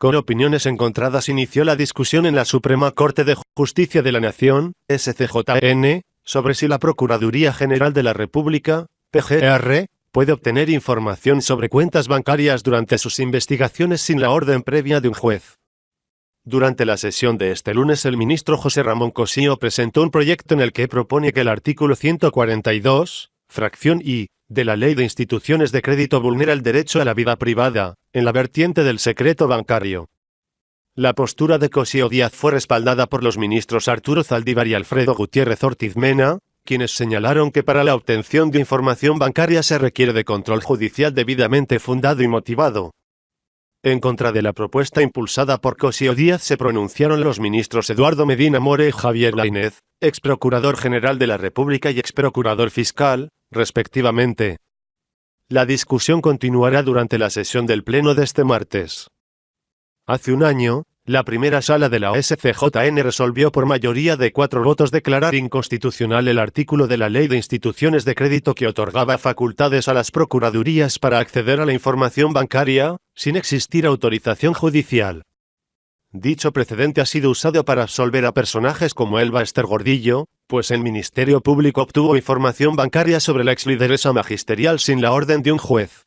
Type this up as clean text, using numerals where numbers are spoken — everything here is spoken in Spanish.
con opiniones encontradas, inició la discusión en la Suprema Corte de Justicia de la Nación, SCJN, sobre si la Procuraduría General de la República, PGR, puede obtener información sobre cuentas bancarias durante sus investigaciones sin la orden previa de un juez. Durante la sesión de este lunes, el ministro José Ramón Cossío presentó un proyecto en el que propone que el artículo 142, fracción I, de la Ley de Instituciones de Crédito vulnera el derecho a la vida privada, en la vertiente del secreto bancario. La postura de Cossío Díaz fue respaldada por los ministros Arturo Zaldívar y Alfredo Gutiérrez Ortiz Mena, quienes señalaron que para la obtención de información bancaria se requiere de control judicial debidamente fundado y motivado. En contra de la propuesta impulsada por Cossío Díaz se pronunciaron los ministros Eduardo Medina Mora y Javier Lainez, ex procurador general de la República y ex procurador fiscal, respectivamente. La discusión continuará durante la sesión del Pleno de este martes. Hace un año, la primera sala de la SCJN resolvió por mayoría de 4 votos declarar inconstitucional el artículo de la Ley de Instituciones de Crédito que otorgaba facultades a las procuradurías para acceder a la información bancaria, sin existir autorización judicial. Dicho precedente ha sido usado para absolver a personajes como Elba Ester Gordillo, pues el Ministerio Público obtuvo información bancaria sobre la exlideresa magisterial sin la orden de un juez.